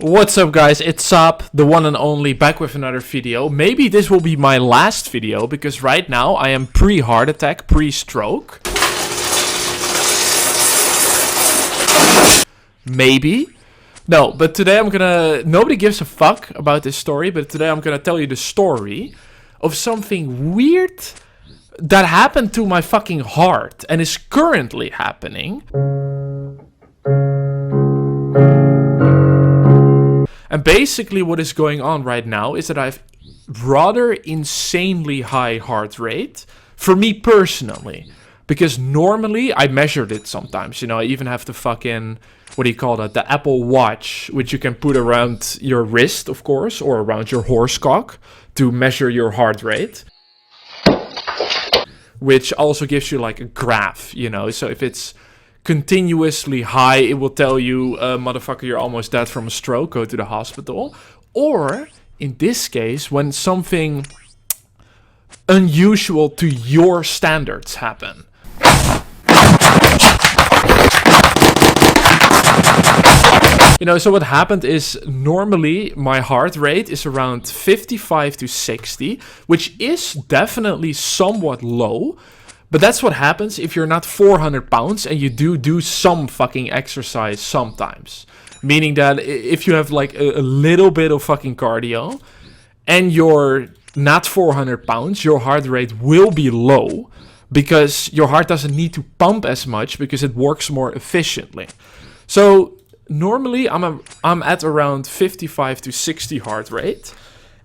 What's up guys, it's Saab, the one and only, back with another video. Maybe this will be my last video, because right now I am pre-heart attack, pre-stroke. Maybe. No, but today nobody gives a fuck about this story, but today I'm gonna tell you the story of something weird that happened to my fucking heart, and is currently happening. And basically what is going on right now is that I have rather insanely high heart rate, for me personally. Because normally, I measured it sometimes, you know, I even have the fucking, what do you call that, the Apple Watch, which you can put around your wrist, of course, or around your horsecock, to measure your heart rate. Which also gives you like a graph, you know, so if it's continuously high, it will tell you, motherfucker, you're almost dead from a stroke, go to the hospital. Or, in this case, when something unusual to your standards happen. You know, so what happened is, normally my heart rate is around 55 to 60, which is definitely somewhat low. But that's what happens if you're not 400 pounds and you do some fucking exercise sometimes. Meaning that if you have like a little bit of fucking cardio and you're not 400 pounds, your heart rate will be low because your heart doesn't need to pump as much because it works more efficiently. So normally I'm at around 55 to 60 heart rate.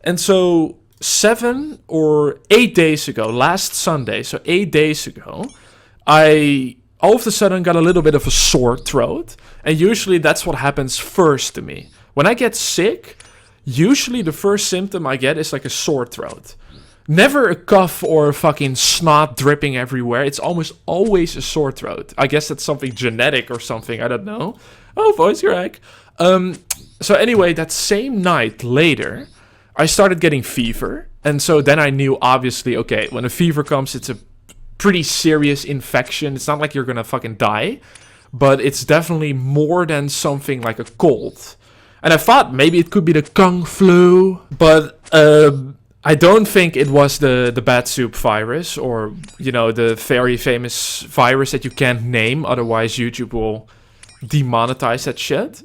And so 7 or 8 days ago, last Sunday, so 8 days ago, I all of a sudden got a little bit of a sore throat. And usually that's what happens first to me. When I get sick, usually the first symptom I get is like a sore throat. Never a cough or fucking snot dripping everywhere. It's almost always a sore throat. I guess that's something genetic or something, I don't know. Oh, voice crack. So anyway, that same night later, I started getting fever, and so then I knew, obviously, okay, when a fever comes, it's a pretty serious infection. It's not like you're gonna fucking die, but it's definitely more than something like a cold. And I thought maybe it could be the Kung flu, but I don't think it was the bad soup virus, or, you know, the very famous virus that you can't name, otherwise YouTube will demonetize that shit.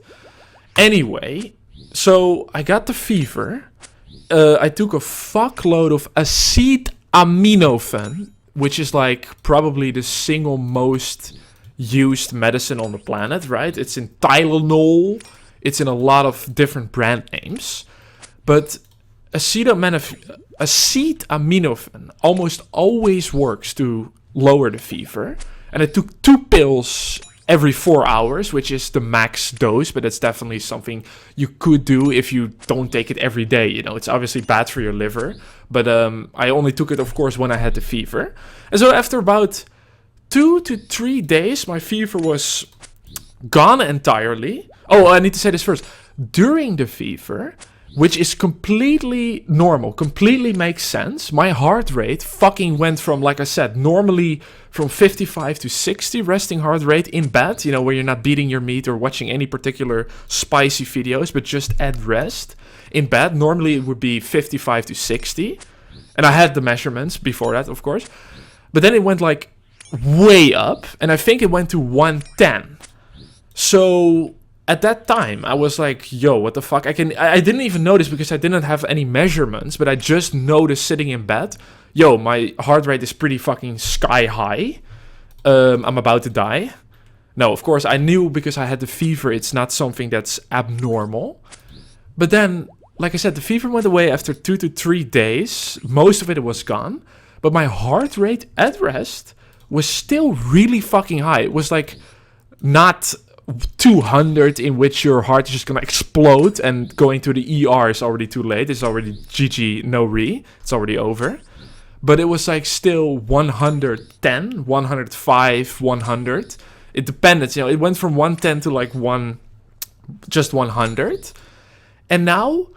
Anyway, so I got the fever. I took a fuckload of acetaminophen, which is like probably the single most used medicine on the planet, right? It's in Tylenol. It's in a lot of different brand names. But acetaminophen almost always works to lower the fever. And I took 2 pills every 4 hours, which is the max dose, but it's definitely something you could do if you don't take it every day. You know, it's obviously bad for your liver, but I only took it, of course, when I had the fever. And so after about 2 to 3 days, my fever was gone entirely. Oh, I need to say this first. During the fever, which is completely normal, completely makes sense, my heart rate fucking went from, like I said, normally from 55 to 60 resting heart rate in bed, you know, where you're not beating your meat or watching any particular spicy videos, but just at rest. In bed, normally it would be 55 to 60. And I had the measurements before that, of course. But then it went like way up, and I think it went to 110. So at that time, I was like, yo, what the fuck? I didn't even notice because I didn't have any measurements, but I just noticed sitting in bed, yo, my heart rate is pretty fucking sky high. I'm about to die. No, of course, I knew because I had the fever, it's not something that's abnormal. But then, like I said, the fever went away after 2 to 3 days. Most of it was gone. But my heart rate at rest was still really fucking high. It was like not 200, in which your heart is just gonna explode and going to the ER is already too late. It's already GG, no re. It's already over. But it was like still 110, 105, 100. It depended, you know, it went from 110 to like just 100. And now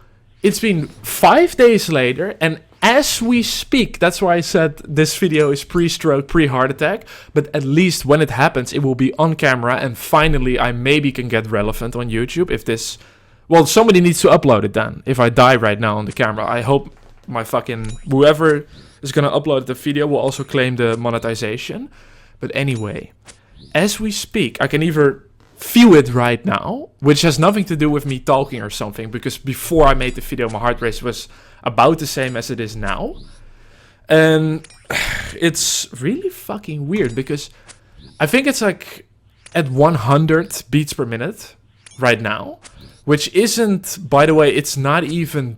it's been 5 days later, and as we speak, that's why I said this video is pre-stroke, pre-heart attack, but at least when it happens, it will be on camera, and finally I maybe can get relevant on YouTube if this Well, somebody needs to upload it then. If I die right now on the camera, I hope my fucking whoever is gonna upload the video will also claim the monetization. But anyway, as we speak, I can either feel it right now, which has nothing to do with me talking or something, because before I made the video, my heart rate was about the same as it is now. And it's really fucking weird because I think it's like at 100 beats per minute right now, which isn't, by the way, it's not even,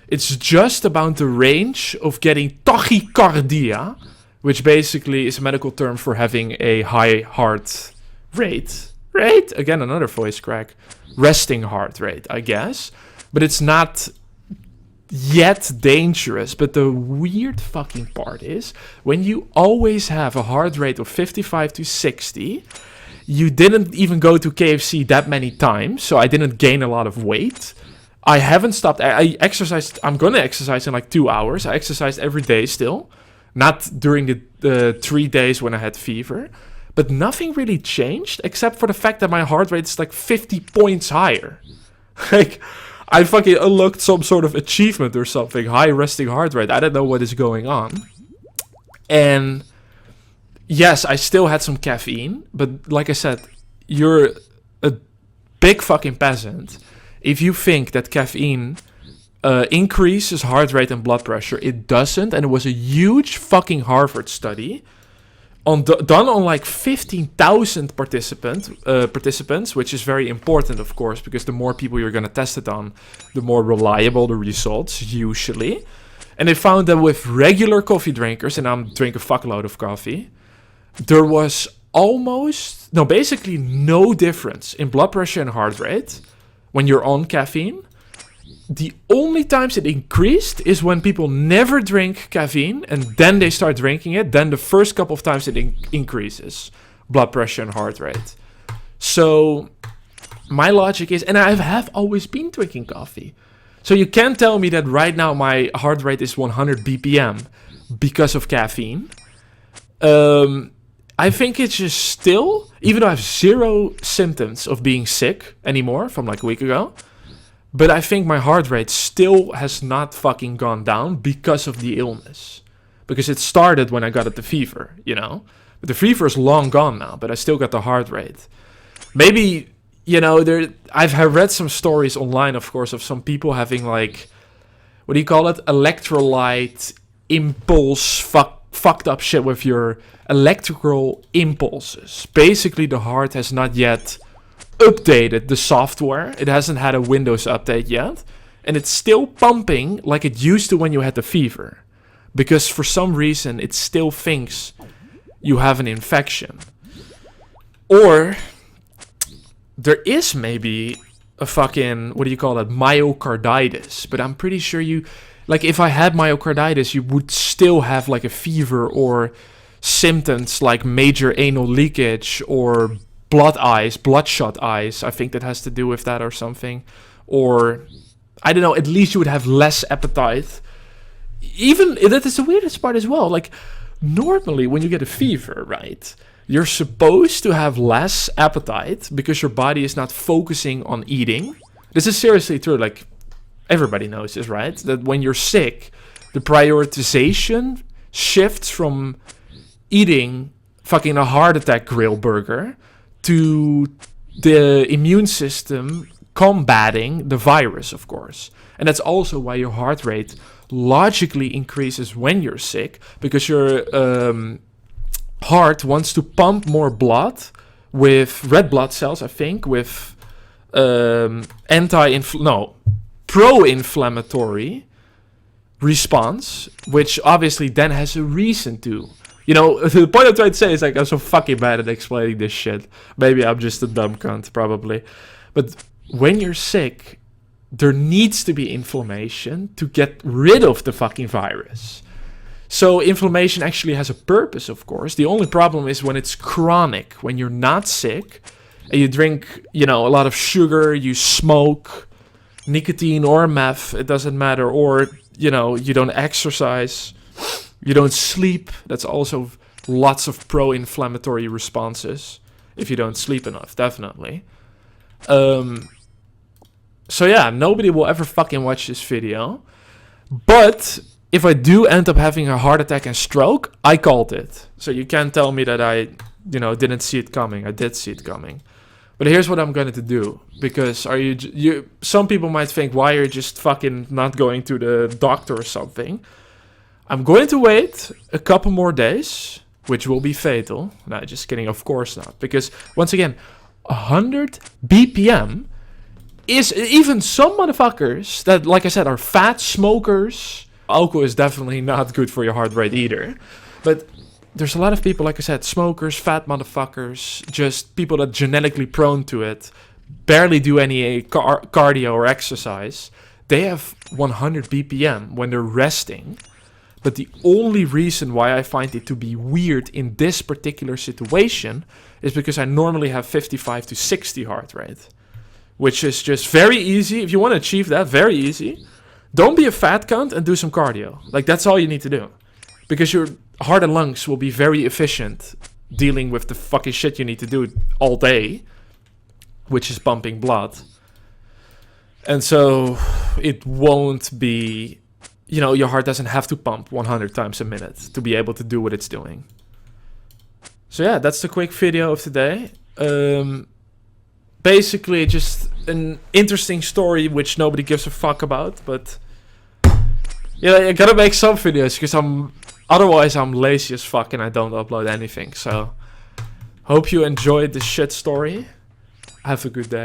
it's just about the range of getting tachycardia, which basically is a medical term for having a high heart rate. Right? Again, another voice crack. Resting heart rate, I guess. But it's not yet dangerous. But the weird fucking part is, when you always have a heart rate of 55 to 60, you didn't even go to KFC that many times, so I didn't gain a lot of weight. I haven't stopped. I exercised. I'm going to exercise in like 2 hours. I exercised every day still. Not during the 3 days when I had fever. But nothing really changed except for the fact that my heart rate is like 50 points higher. Like, I fucking unlocked some sort of achievement or something. High resting heart rate. I don't know what is going on. And yes, I still had some caffeine. But like I said, you're a big fucking peasant if you think that caffeine increases heart rate and blood pressure. It doesn't. And it was a huge fucking Harvard study done on like 15,000 participants, which is very important, of course, because the more people you're going to test it on, the more reliable the results, usually. And they found that with regular coffee drinkers, and I'm drinking a fuckload of coffee, there was basically no difference in blood pressure and heart rate when you're on caffeine. The only times it increased is when people never drink caffeine and then they start drinking it. Then the first couple of times it increases blood pressure and heart rate. So my logic is, and I have always been drinking coffee. So you can't tell me that right now my heart rate is 100 BPM because of caffeine. I think it's just still, even though I have zero symptoms of being sick anymore from like a week ago, but I think my heart rate still has not fucking gone down because of the illness. Because it started when I got the fever, you know? But the fever is long gone now, but I still got the heart rate. Maybe, you know, I've read some stories online, of course, of some people having like, what do you call it? Electrolyte impulse fucked up shit with your electrical impulses. Basically, the heart has not yet updated the software. It hasn't had a Windows update yet, and it's still pumping like it used to when you had the fever, because for some reason it still thinks you have an infection. Or there is maybe a fucking, what do you call it, myocarditis, but I'm pretty sure like if I had myocarditis, you would still have like a fever or symptoms like major anal leakage or bloodshot eyes. I think that has to do with that or something. Or, I don't know, at least you would have less appetite. Even, that is the weirdest part as well. Like, normally when you get a fever, right, you're supposed to have less appetite because your body is not focusing on eating. This is seriously true. Like, everybody knows this, right? That when you're sick, the prioritization shifts from eating fucking a heart attack grill burger to the immune system combating the virus, of course. And that's also why your heart rate logically increases when you're sick, because your heart wants to pump more blood with red blood cells, I think, with pro-inflammatory response, which obviously then has a reason to. You know, the point I'm trying to say is, like, I'm so fucking bad at explaining this shit. Maybe I'm just a dumb cunt, probably. But when you're sick, there needs to be inflammation to get rid of the fucking virus. So inflammation actually has a purpose, of course. The only problem is when it's chronic, when you're not sick, and you drink, you know, a lot of sugar, you smoke, nicotine or meth, it doesn't matter, or, you know, you don't exercise, you don't sleep. That's also lots of pro-inflammatory responses if you don't sleep enough, definitely. So yeah, nobody will ever fucking watch this video. But if I do end up having a heart attack and stroke, I called it. So you can't tell me that I, didn't see it coming. I did see it coming. But here's what I'm going to do. Because some people might think, why are you just fucking not going to the doctor or something? I'm going to wait a couple more days, which will be fatal. No, just kidding. Of course not. Because once again, 100 BPM is even some motherfuckers that, like I said, are fat smokers. Alcohol is definitely not good for your heart rate either. But there's a lot of people, like I said, smokers, fat motherfuckers, just people that genetically prone to it, barely do any cardio or exercise. They have 100 BPM when they're resting. But the only reason why I find it to be weird in this particular situation is because I normally have 55 to 60 heart rate. Which is just very easy. If you want to achieve that, very easy. Don't be a fat cunt and do some cardio. Like, that's all you need to do. Because your heart and lungs will be very efficient dealing with the fucking shit you need to do all day. Which is pumping blood. And so, it won't be... your heart doesn't have to pump 100 times a minute to be able to do what it's doing. So yeah, that's the quick video of today. Basically, just an interesting story which nobody gives a fuck about. But yeah, I gotta make some videos because otherwise I'm lazy as fuck and I don't upload anything. So hope you enjoyed this shit story. Have a good day.